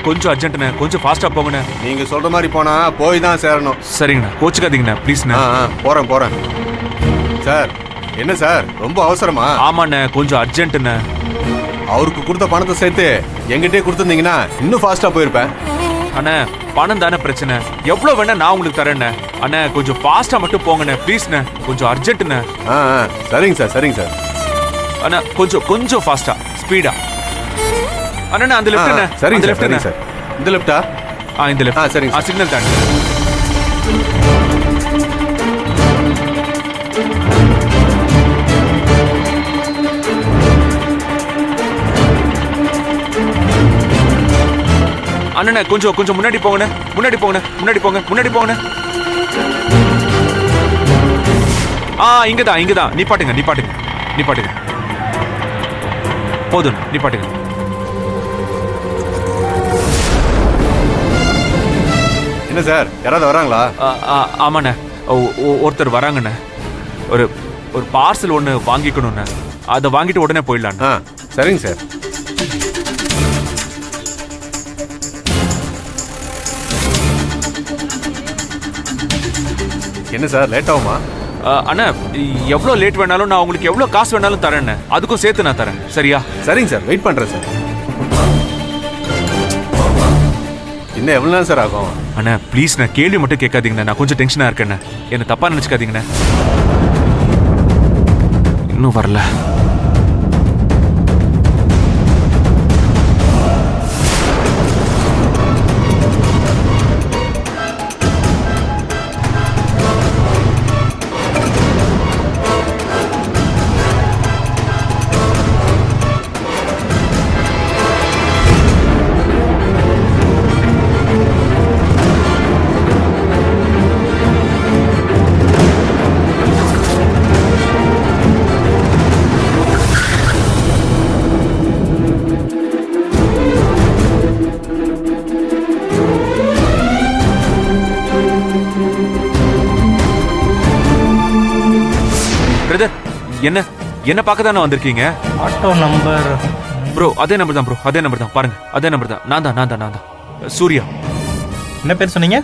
கொஞ்சம் அர்ஜென்ட்ண்ணே, கொஞ்சம் ஃபாஸ்டா போங்கண்ணே. நீங்க சொல்ற மாதிரி போனா போய் தான் சேரணும். சரிங்கண்ணா, கோச்சுக்காதீங்கண்ணா ப்ளீஸ்ண்ணே. போறேன் சார். என்ன சார் ரொம்ப அவசரமா? ஆமாண்ணே, கொஞ்சம் அர்ஜென்ட்ண்ணே. அவருக்கு கொடுத்த பணத்தை சேர்த்து எங்கிட்டே கொடுத்துருந்தீங்கன்னா இன்னும் ஃபாஸ்டா போயிருப்பேன். அண்ணா பணம் தானே பிரச்சனை, எவ்வளவு வேணா நான் உங்களுக்கு தரேண்ணே. அண்ணா கொஞ்சம் ஃபாஸ்டா மட்டும் போங்கண்ணே ப்ளீஸ்ண்ணே, கொஞ்சம் அர்ஜென்ட்ண்ணே. சரிங்க சார். அண்ணா கொஞ்சம் ஃபாஸ்டா ஸ்பீடா. அண்ணா அந்த லெஃப்ட்ண்ணே. சரிங்க சார். இந்த லெஃப்டா? இந்த லெஃப்ட். சரிங்க. சிக்னல் தாண்டி. அண்ணா கொஞ்சம் முன்னாடி போங்கண்ணே. முன்னாடி போங்க. இங்கதான். நிப்பாட்டுங்க. போதும், நிப்பாட்டுங்க. என்ன சார், யாராவது வராங்களா? ஆமாண்ணே, ஒருத்தர் வராங்கண்ணே. ஒரு பார்சல் ஒன்று வாங்கிக்கணும்ண்ணே. அதை வாங்கிட்டு உடனே போயிடலாம். சரிங்க சார். என்ன சார் லேட் ஆகுமா? அண்ணா எவ்வளோ லேட் வேணாலும் நான் உங்களுக்கு எவ்வளோ காசு வேணாலும் தரேண்ணே. அதுக்கும் சேர்த்து நான் தரேன். சரியா? சரிங்க சார், வெயிட் பண்றேன் சார். இன்னும் எவ்வளோ நேரம் சார் ஆகும்? அண்ணா ப்ளீஸ், நான் கேள்வி மட்டும் கேட்காதீங்கண்ணா. நான் கொஞ்சம் டென்ஷனாக இருக்கேண்ணே, என்னை தப்பா நினச்சிக்காதீங்கண்ணே. இன்னும் வரல. என்ன பார்க்க தானே வந்திருக்கீங்க? ஆட்டோ நம்பர் ப்ரோ அதே நம்பர் தான் ப்ரோ, அதே நம்பர் தான். பாருங்க, அதே நம்பர் தான். நான் தான் சூர்யா. என்ன பேர் சொன்னீங்க?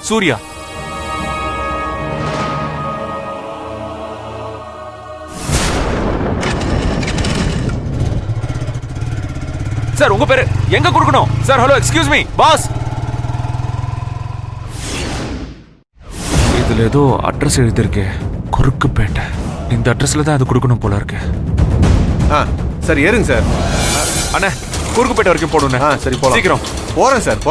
சூர்யா. சார் உங்க பேரு எங்க கொடுக்கணும்? Sir hello, excuse me pass. இதுல ஏதோ அட்ரஸ் எழுதிருக்கு, குறுக்குப்பேட்டை. இந்த அட்ரஸ்ல தான் அது கொடுக்கணும் போல இருக்கு. சரி ஏறுங்க சார். அண்ணே குறுக்குப்பேட்டை வரைக்கும் போடுங்க. சரி போலாம். சீக்கிரம். போறேன் சார்.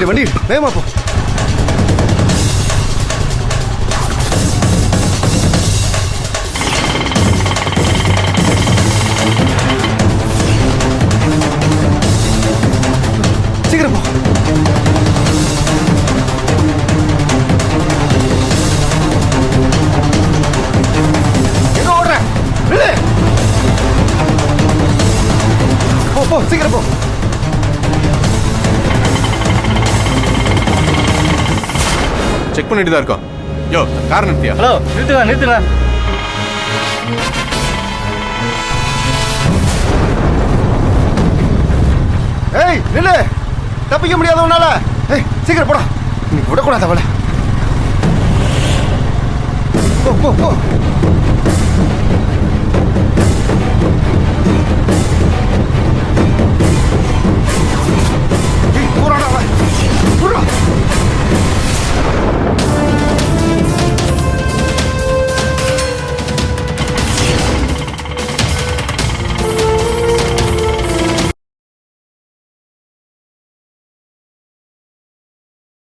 வண்டி வேகமா போ. சீக்கிரம் போ. எங்க ஓடுற? போ சீக்கிரம் போ. செக் பண்ணிட்டு தான் இருக்கோம். யோ கார் நிறுத்தியா? ஹலோ நிறுத்துங்க. ஏய் நில்லு, தப்பிக்க முடியாத உன்னால. ஏய் சீக்கிரம் போடா, நீ விடக்கூடாது அவளை. போ